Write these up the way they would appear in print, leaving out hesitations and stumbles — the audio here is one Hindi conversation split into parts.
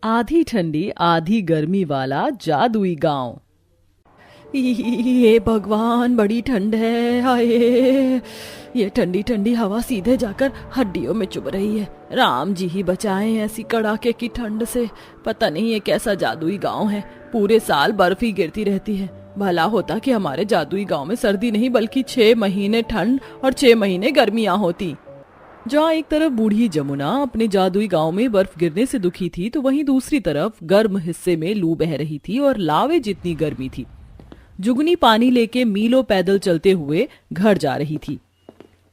आधी ठंडी आधी गर्मी वाला जादुई गांव। ये भगवान, बड़ी ठंड है। हाय, ये ठंडी ठंडी हवा सीधे जाकर हड्डियों में चुभ रही है। राम जी ही बचाएं ऐसी कड़ाके की ठंड से। पता नहीं ये कैसा जादुई गांव है, पूरे साल बर्फ ही गिरती रहती है। भला होता कि हमारे जादुई गांव में सर्दी नहीं बल्कि 6 महीने ठंड और 6 महीने गर्मियां होती। जहाँ एक तरफ बूढ़ी जमुना अपने जादुई गांव में बर्फ गिरने से दुखी थी, तो वहीं दूसरी तरफ गर्म हिस्से में लू बह रही थी और लावे जितनी गर्मी थी। जुगनी पानी लेके मीलों पैदल चलते हुए घर जा रही थी।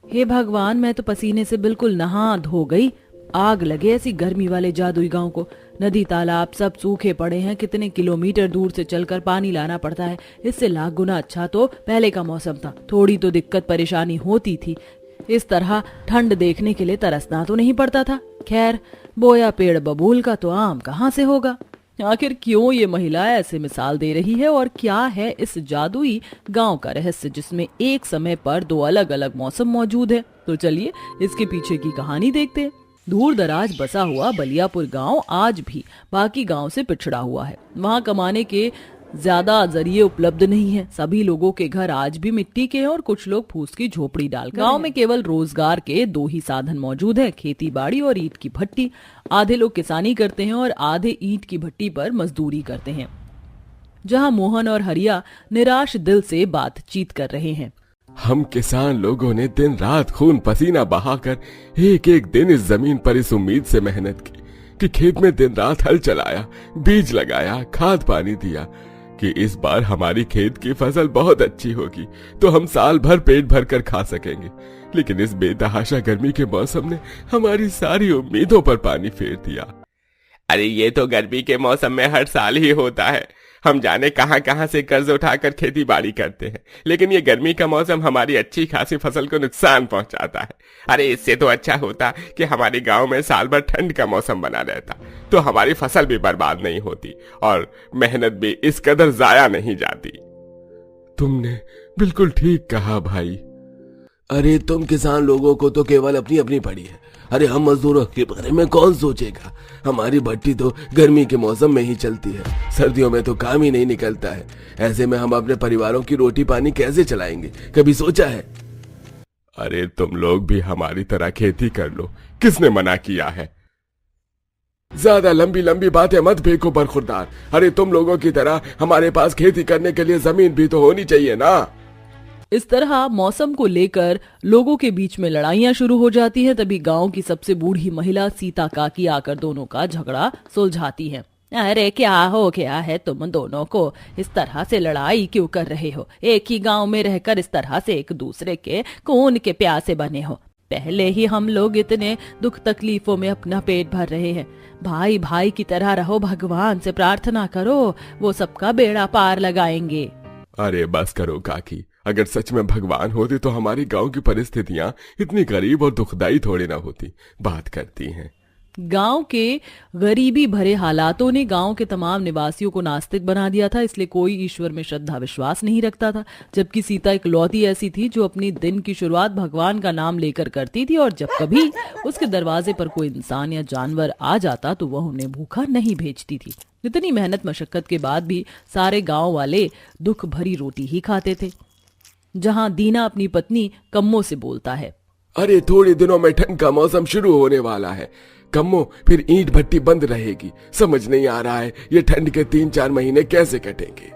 हे भगवान, मैं तो पसीने से बिल्कुल नहा धो गई। आग लगे ऐसी गर्मी वाले जादुई गांव को। नदी तालाब सब सूखे पड़े हैं, कितने किलोमीटर दूर से चलकर पानी लाना पड़ता है। इससे लाख गुना अच्छा तो पहले का मौसम था। थोड़ी तो दिक्कत परेशानी होती थी, इस तरह ठंड देखने के लिए तरसना तो नहीं पड़ता था। खैर, बोया पेड़ बबूल का तो आम कहाँ से होगा। आखिर क्यों ये महिला ऐसे मिसाल दे रही है और क्या है इस जादुई गांव का रहस्य जिसमें एक समय पर 2 अलग अलग मौसम मौजूद है। तो चलिए इसके पीछे की कहानी देखते हैं। दूर दराज बसा हुआ बलियापुर गांव आज भी बाकी गांव से पिछड़ा हुआ है। वहां कमाने के ज्यादा जरिए उपलब्ध नहीं है। सभी लोगों के घर आज भी मिट्टी के हैं और कुछ लोग फूस की झोपड़ी डालकर। गांव में केवल रोजगार के 2 ही साधन मौजूद है, खेती बाड़ी और ईंट की भट्टी। आधे लोग किसानी करते हैं और आधे ईंट की भट्टी पर मजदूरी करते हैं। जहां मोहन और हरिया निराश दिल से बातचीत कर रहे हैं। हम किसान लोगों ने दिन रात खून पसीना बहाकर एक एक दिन इस जमीन पर इस उम्मीद से मेहनत की कि खेत में दिन रात हल चलाया, बीज लगाया, खाद पानी दिया कि इस बार हमारी खेत की फसल बहुत अच्छी होगी तो हम साल भर पेट भर कर खा सकेंगे। लेकिन इस बेतहाशा गर्मी के मौसम ने हमारी सारी उम्मीदों पर पानी फेर दिया। अरे ये तो गर्मी के मौसम में हर साल ही होता है। हम जाने कहां कहां से कर्ज उठाकर खेती बाड़ी करते हैं, लेकिन ये गर्मी का मौसम हमारी अच्छी खासी फसल को नुकसान पहुंचाता है। अरे इससे तो अच्छा होता कि हमारे गांव में साल भर ठंड का मौसम बना रहता, तो हमारी फसल भी बर्बाद नहीं होती और मेहनत भी इस कदर जाया नहीं जाती। तुमने बिल्कुल ठीक कहा भाई। अरे तुम किसान लोगों को तो केवल अपनी अपनी पड़ी है। अरे हम मजदूरों के बारे में कौन सोचेगा। हमारी भट्टी तो गर्मी के मौसम में ही चलती है, सर्दियों में तो काम ही नहीं निकलता है। ऐसे में हम अपने परिवारों की रोटी पानी कैसे चलाएंगे, कभी सोचा है? अरे तुम लोग भी हमारी तरह खेती कर लो, किसने मना किया है? ज्यादा लंबी लंबी बातें मत फेंको बरखुरदार। अरे तुम लोगों की तरह हमारे पास खेती करने के लिए जमीन भी तो होनी चाहिए ना। इस तरह मौसम को लेकर लोगों के बीच में लड़ाइयां शुरू हो जाती हैं। तभी गांव की सबसे बूढ़ी महिला सीता काकी आकर दोनों का झगड़ा सुलझाती है। अरे क्या हो गया है तुम दोनों को? इस तरह से लड़ाई क्यों कर रहे हो? एक ही गांव में रहकर इस तरह से एक दूसरे के खून के प्यासे बने हो। पहले ही हम लोग इतने दुख तकलीफों में अपना पेट भर रहे हैं। भाई भाई की तरह रहो, भगवान से प्रार्थना करो, वो सबका बेड़ा पार लगाएंगे। अरे बस करो काकी, अगर सच में भगवान होते तो हमारे गांव की परिस्थितियां इतनी गरीब और दुखदाई थोड़ी ना होती। बात करती हैं। गांव के गरीबी भरे हालातों ने गांव के तमाम निवासियों को नास्तिक बना दिया था, इसलिए कोई ईश्वर में श्रद्धा विश्वास नहीं रखता था। जबकि सीता इकलौती ऐसी थी जो अपनी दिन की शुरुआत भगवान का नाम लेकर करती थी, और जब कभी उसके दरवाजे पर कोई इंसान या जानवर आ जाता तो वह उन्हें भूखा नहीं भेजती थी। इतनी मेहनत मशक्कत के बाद भी सारे गाँव वाले दुख भरी रोटी ही खाते थे। जहां दीना अपनी पत्नी कम्मो से बोलता है, अरे थोड़े दिनों में ठंड का मौसम शुरू होने वाला है कम्मो, फिर ईंट भट्टी बंद रहेगी। समझ नहीं आ रहा है ये ठंड के 3-4 महीने कैसे कटेंगे।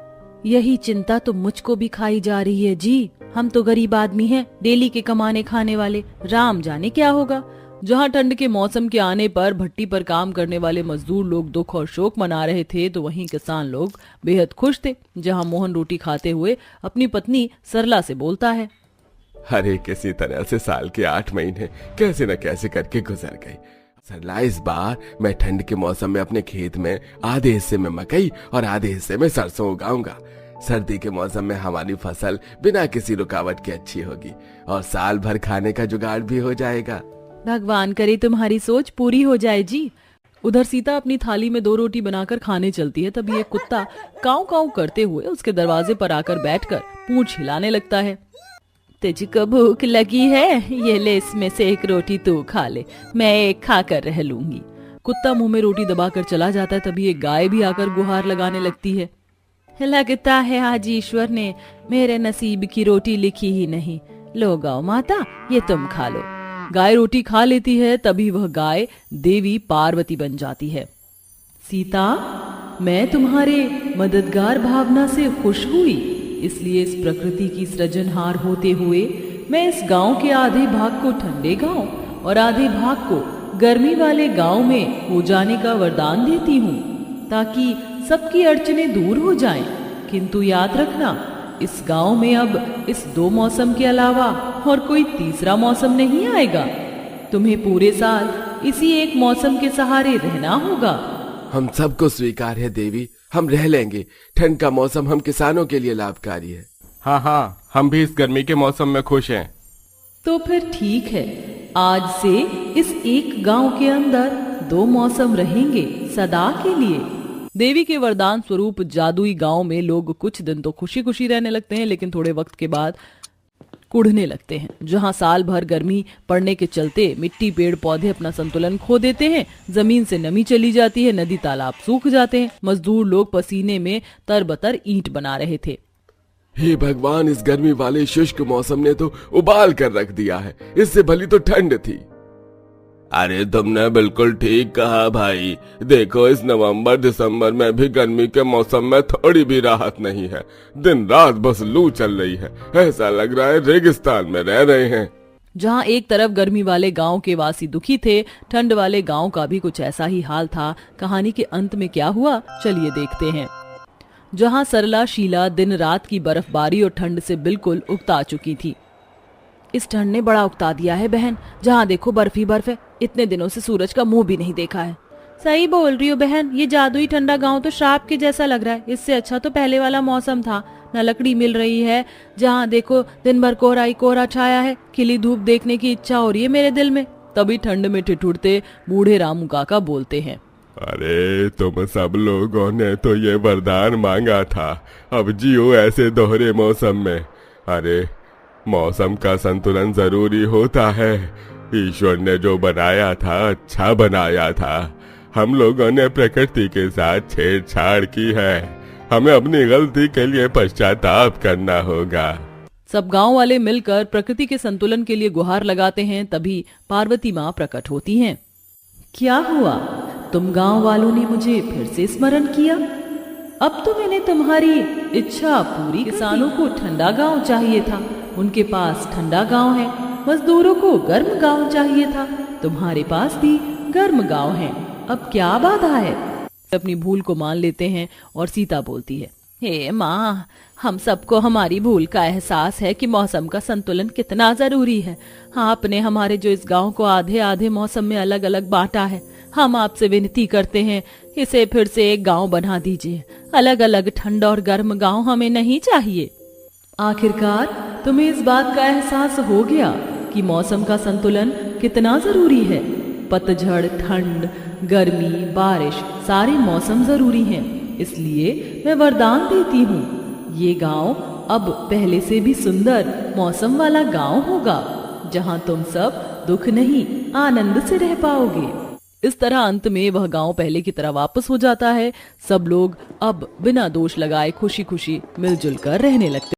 यही चिंता तो मुझको भी खाई जा रही है जी। हम तो गरीब आदमी हैं, डेली के कमाने खाने वाले। राम जाने क्या होगा। जहां ठंड के मौसम के आने पर भट्टी पर काम करने वाले मजदूर लोग दुख और शोक मना रहे थे, तो वहीं किसान लोग बेहद खुश थे। जहां मोहन रोटी खाते हुए अपनी पत्नी सरला से बोलता है, अरे किसी तरह से साल के 8 महीने कैसे न कैसे करके गुजर गए। सरला, इस बार मैं ठंड के मौसम में अपने खेत में आधे हिस्से में मकई और आधे हिस्से में सरसों उगाऊंगा। सर्दी के मौसम में हमारी फसल बिना किसी रुकावट के अच्छी होगी और साल भर खाने का जुगाड़ भी हो जाएगा। भगवान करे तुम्हारी सोच पूरी हो जाए जी। उधर सीता अपनी थाली में 2 रोटी बनाकर खाने चलती है, तभी एक कुत्ता काऊ काऊ करते हुए उसके दरवाजे पर आकर बैठकर पूंछ हिलाने लगता है। तुझको भूख लगी है? ये ले, इसमें से एक रोटी तू खा ले, मैं एक खाकर रह लूंगी। कुत्ता मुंह में रोटी दबाकर चला जाता है, तभी एक गाय भी आकर गुहार लगाने लगती है। लगता है आज ईश्वर ने मेरे नसीब की रोटी लिखी ही नहीं। लो गौ माता, ये तुम खा लो। गाय रोटी खा लेती है, तभी वह गाय देवी पार्वती बन जाती है। सीता, मैं तुम्हारे मददगार भावना से खुश हुई, इसलिए इस प्रकृति की सृजनहार होते हुए मैं इस गांव के आधे भाग को ठंडे गांव और आधे भाग को गर्मी वाले गांव में हो जाने का वरदान देती हूँ, ताकि सबकी अड़चनें दूर हो जाएं। किंतु याद रखना, इस गांव में अब इस 2 मौसम के अलावा और कोई तीसरा मौसम नहीं आएगा। तुम्हें पूरे साल इसी एक मौसम के सहारे रहना होगा। हम सबको स्वीकार है देवी, हम रह लेंगे। ठंड का मौसम हम किसानों के लिए लाभकारी है। हाँ हाँ, हम भी इस गर्मी के मौसम में खुश हैं। तो फिर ठीक है, आज से इस एक गांव के अंदर 2 मौसम रहेंगे सदा के लिए। देवी के वरदान स्वरूप जादुई गांव में लोग कुछ दिन तो खुशी खुशी रहने लगते हैं, लेकिन थोड़े वक्त के बाद कुढ़ने लगते हैं। जहां साल भर गर्मी पड़ने के चलते मिट्टी पेड़ पौधे अपना संतुलन खो देते हैं, जमीन से नमी चली जाती है, नदी तालाब सूख जाते हैं, मजदूर लोग पसीने में तरबतर ईंट बना रहे थे। हे भगवान, इस गर्मी वाले शुष्क मौसम ने तो उबाल कर रख दिया है। इससे भली तो ठंड थी। अरे तुमने बिल्कुल ठीक कहा भाई। देखो, इस नवंबर दिसंबर में भी गर्मी के मौसम में थोड़ी भी राहत नहीं है। दिन रात बस लू चल रही है। ऐसा लग रहा है रेगिस्तान में रह रहे हैं। जहां एक तरफ गर्मी वाले गांव के वासी दुखी थे, ठंड वाले गांव का भी कुछ ऐसा ही हाल था। कहानी के अंत में क्या हुआ, चलिए देखते हैं। जहां सरला शीला दिन रात की बर्फबारी और ठंड से बिल्कुल उकता चुकी थी। इस ठंड ने बड़ा उकता दिया है बहन, जहाँ देखो बर्फ ही बर्फ है। इतने दिनों से सूरज का मुंह भी नहीं देखा है। सही बोल रही हो बहन, ये जादुई ठंडा गांव तो श्राप के जैसा लग रहा है। इससे अच्छा तो पहले वाला मौसम था। न लकड़ी मिल रही है, जहाँ देखो दिन भर कोहरा ही कोहरा छाया है। खिली धूप देखने की इच्छा हो रही है मेरे दिल में। तभी ठंड में ठिठुरते बूढ़े रामू काका बोलते हैं, अरे तुम सब लोगों ने तो ये वरदान मांगा था, अब जियो ऐसे दोहरे मौसम में। अरे मौसम का संतुलन जरूरी होता है। ईश्वर ने जो बनाया था अच्छा बनाया था। हम लोगों ने प्रकृति के साथ छेड़छाड़ की है। हमें अपनी गलती के लिए पश्चाताप करना होगा। सब गांव वाले मिलकर प्रकृति के संतुलन के लिए गुहार लगाते हैं। तभी पार्वती माँ प्रकट होती हैं। क्या हुआ, तुम गांव वालों ने मुझे फिर से स्मरण किया? अब तो मैंने तुम्हारी इच्छा पूरी। किसानों को ठंडा गांव चाहिए था, उनके पास ठंडा गांव है। मजदूरों को गर्म गांव चाहिए था, तुम्हारे पास भी गर्म गांव है। अब क्या बाधा है? अपनी भूल को मान लेते हैं और सीता बोलती है, हे माँ, हम सबको हमारी भूल का एहसास है कि मौसम का संतुलन कितना जरूरी है। आपने हमारे जो इस गांव को आधे आधे मौसम में अलग अलग बांटा है, हम आपसे विनती करते हैं इसे फिर से एक गांव बना दीजिए। अलग अलग ठंडा और गर्म गांव हमें नहीं चाहिए। आखिरकार तुम्हें इस बात का एहसास हो गया कि मौसम का संतुलन कितना जरूरी है। पतझड़, ठंड, गर्मी, बारिश, सारे मौसम जरूरी हैं। इसलिए मैं वरदान देती हूँ, ये गांव अब पहले से भी सुंदर मौसम वाला गांव होगा, जहाँ तुम सब दुख नहीं आनंद से रह पाओगे। इस तरह अंत में वह गांव पहले की तरह वापस हो जाता है। सब लोग अब बिना दोष लगाए खुशी खुशी मिलजुल कर रहने लगते।